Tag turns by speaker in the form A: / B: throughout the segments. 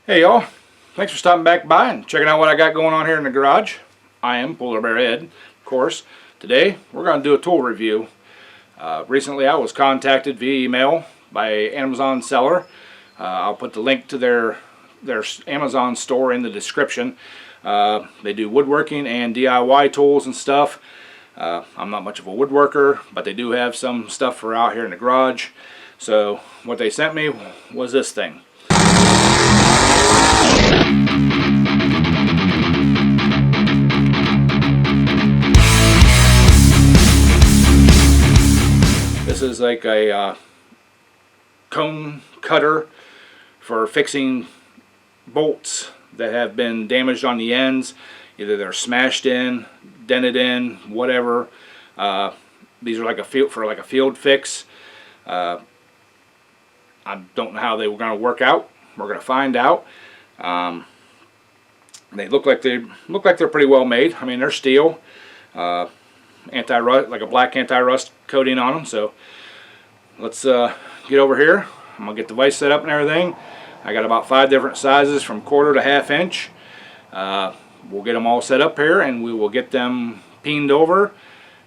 A: Hey y'all, thanks for stopping back by and checking out what I got going on here in the garage. I am Polar Bear Ed, of course. Today we're going to do a tool review. Recently I was contacted via email by an Amazon seller. I'll put the link to their Amazon store in the description. They do woodworking and DIY tools and stuff. I'm not much of a woodworker, but they do have some stuff for out here in the garage. So what they sent me was this thing. This is like a cone cutter for fixing bolts that have been damaged on the ends. Either they're smashed in, dented in, whatever. These are like a field fix. I don't know how they were going to work out. We're going to find out. They look like they're pretty well made. I mean, they're steel, anti-rust, like a black anti-rust coating on them. So let's get over here. I'm gonna get the vise set up and everything. I got about 5 different sizes from 1/4 to 1/2 inch. We'll get them all set up here, and we will get them peened over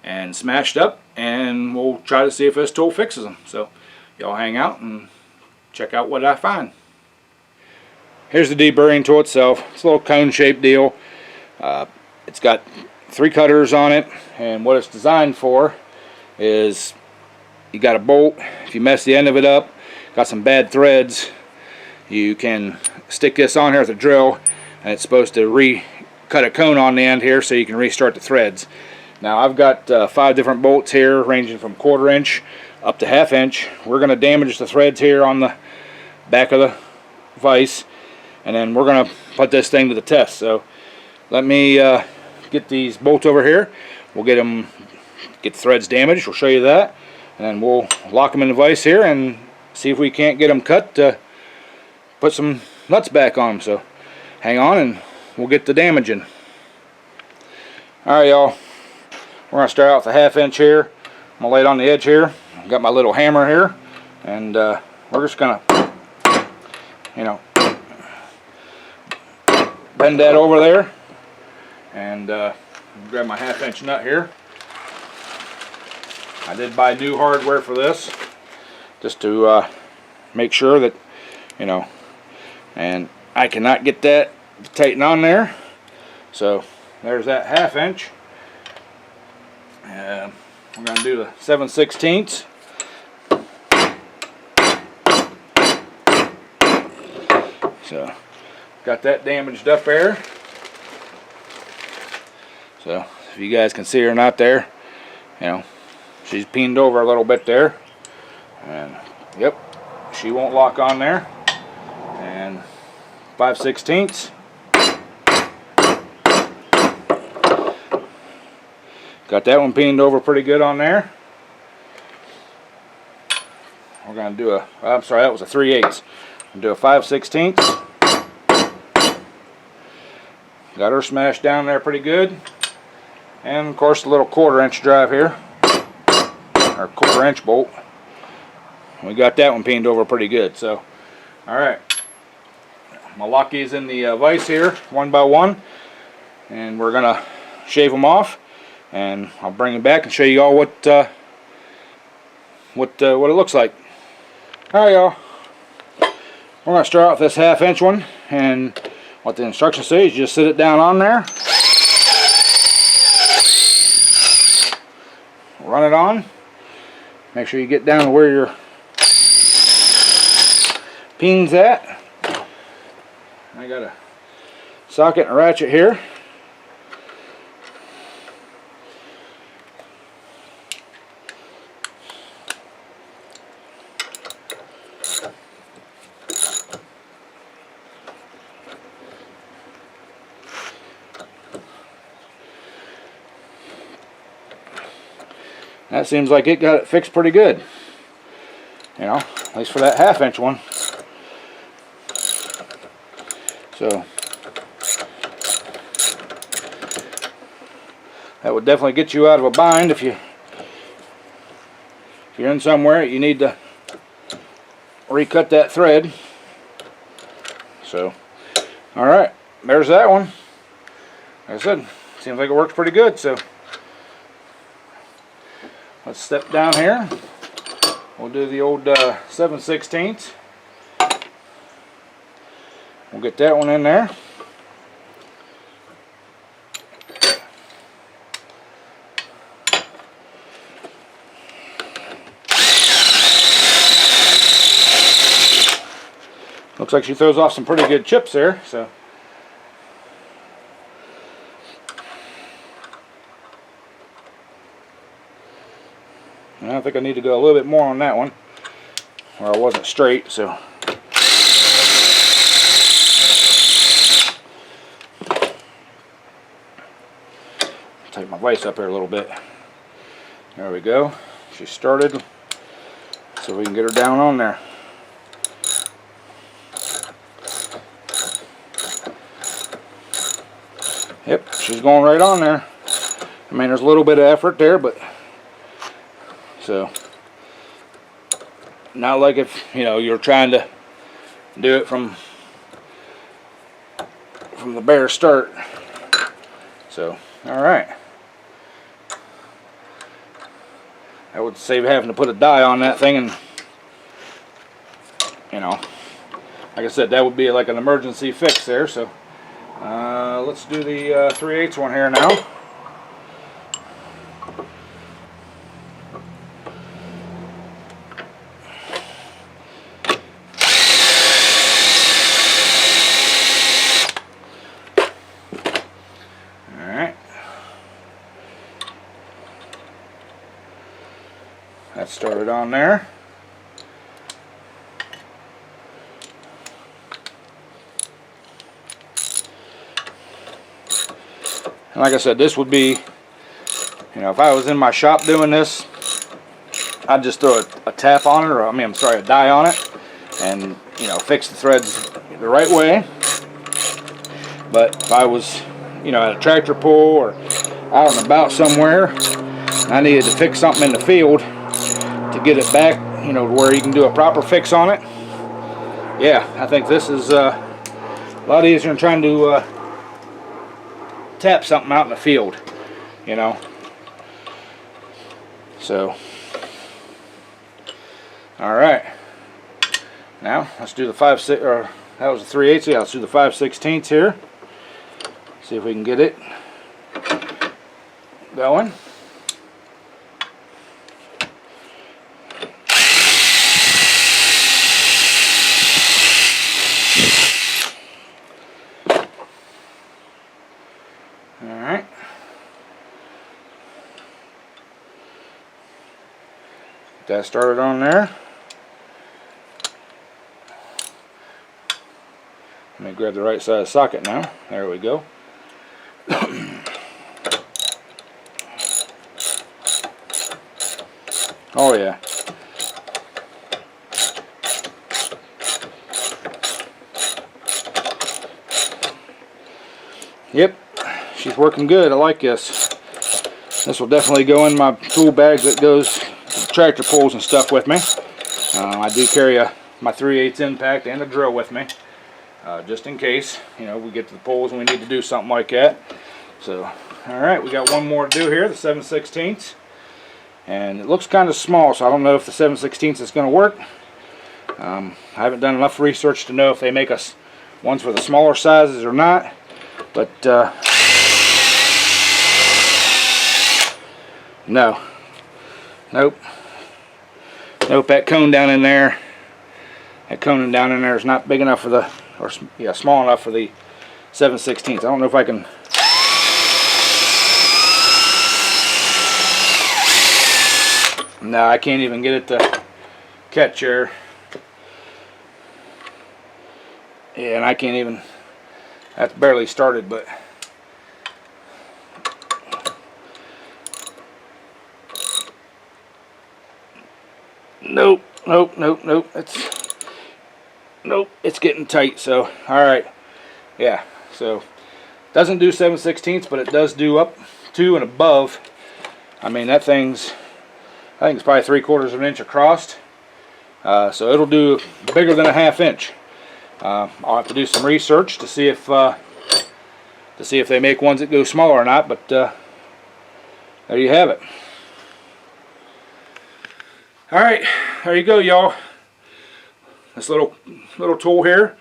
A: and smashed up, and we'll try to see if this tool fixes them. So y'all hang out and check out what I find. Here's the deburring tool itself. It's a little cone-shaped deal. It's got 3 cutters on it, and what it's designed for is you got a bolt. If you mess the end of it up, got some bad threads, you can stick this on here with a drill, and it's supposed to cut a cone on the end here so you can restart the threads. Now I've got 5 different bolts here ranging from 1/4 inch up to 1/2 inch. We're going to damage the threads here on the back of the vise, and then we're going to put this thing to the test. So let me get these bolts over here. We'll get the threads damaged. We'll show you that, and then we'll lock them in the vise here and see if we can't get them cut to put some nuts back on them. So hang on and we'll get the damaging. Alright y'all, we're going to start out with a 1/2 inch here. I'm going to lay it on the edge here. I've got my little hammer here, and we're just going to, you know, bend that over there, and grab my 1/2 inch nut here. I did buy new hardware for this just to make sure that, you know, and I cannot get that to tighten on there. So there's that 1/2 inch. We're going to do the 7/16. So got that damaged up there. So if you guys can see her not there, you know, she's peened over a little bit there, and yep, she won't lock on there. And 5/16. Got that one peened over pretty good on there. We're going to do a, I'm sorry, that was a 3/8. We'll do a 5/16. Got her smashed down there pretty good. And of course the little 1/4 inch drive here, or 1/4 inch bolt. We got that one peened over pretty good. So alright, I'm going to lock these in the vise here one by one, and we're going to shave them off, and I'll bring them back and show you all what it looks like. Alright y'all, we're going to start out with this 1/2 inch one, and what the instructions say is just sit it down on there, run it on, make sure you get down to where your pin's at. I got a socket and a ratchet here. That seems like it got it fixed pretty good, you know, at least for that 1/2 inch one. So that would definitely get you out of a bind if you're in somewhere you need to recut that thread. So Alright, there's that one. Like I said, seems like it works pretty good, so let's step down here. We'll do the old 7/16. We'll get that one in there. Looks like she throws off some pretty good chips there, so I think I need to go a little bit more on that one, or I wasn't straight, so take my vise up here a little bit. There we go. She started, so we can get her down on there. Yep, she's going right on there. I mean, there's a little bit of effort there, but so not like if you're trying to do it from the bare start. So, all right. I would save having to put a die on that thing, and like I said, that would be like an emergency fix there. So let's do the 3/8 one here now. Alright. That started on there. And like I said, this would be, if I was in my shop doing this, I'd just throw a tap on it, or a die on it, and fix the threads the right way. But if I was, at a tractor pull or out and about somewhere, I needed to fix something in the field to get it back, to where you can do a proper fix on it. Yeah, I think this is a lot easier than trying to tap something out in the field, So, all right. Now let's do the 5/6, or that was the 3/8. Yeah, let's do the 5/16 here. See if we can get it going. Alright. Get that started on there. Let me grab the right side of the socket now. There we go. Oh yeah. Yep, she's working good. I like this. This will definitely go in my tool bag that goes to tractor pulls and stuff with me. I do carry my 3/8 impact and a drill with me, just in case we get to the pulls and we need to do something like that. So, all right, we got one more to do here, the 7/16, and it looks kind of small, so I don't know if the 7/16 is going to work. I haven't done enough research to know if they make us ones for the smaller sizes or not. But no, nope, that cone down in there, is not big enough for the, or yeah, small enough for the 7/16. I don't know if I can. No, I can't even get it to catch her. Yeah, and I can't even. That's barely started, but nope. It's getting tight. So, all right, yeah. So, doesn't do 7/16, but it does do up to and above. I mean, that thing's, I think it's probably 3/4 of an inch across. So it'll do bigger than a 1/2 inch. I'll have to do some research to see if they make ones that go smaller or not. But there you have it. All right, there you go, y'all. This little tool here,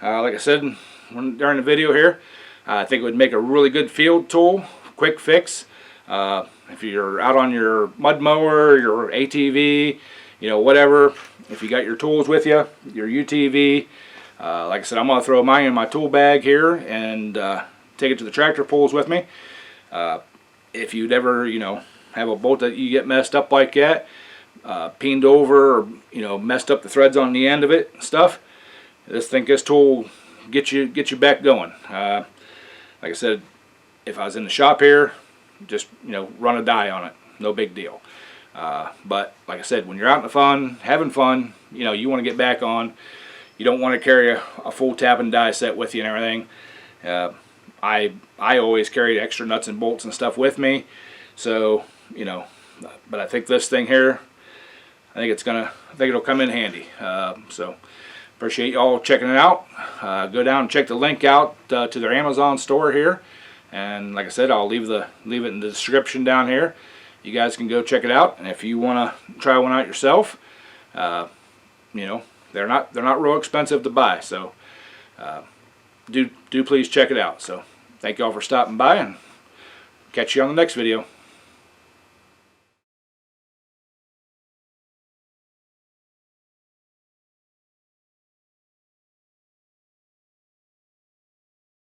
A: like I said during the video here, I think it would make a really good field tool, quick fix. If you're out on your mud mower, your ATV, you know, whatever, if you got your tools with you, your UTV, like I said, I'm going to throw mine in my tool bag here and take it to the tractor pulls with me. If you'd ever, you know, have a bolt that you get messed up like that, peened over, or, you know, messed up the threads on the end of it and stuff, this tool will get you back going. Like I said, if I was in the shop here, just, you know, run a die on it, no big deal. But like I said, when you're out in the fun, having fun, you know, you want to get back on. You don't want to carry a full tap and die set with you and everything. I always carry extra nuts and bolts and stuff with me, so, you know, but I think this thing here, I think it'll come in handy. So appreciate y'all checking it out. Go down and check the link out to their Amazon store here, and like I said, I'll leave it in the description down here. You guys can go check it out, and if you want to try one out yourself, you know, they're not real expensive to buy, so do please check it out. So thank y'all for stopping by, and catch you on the next video.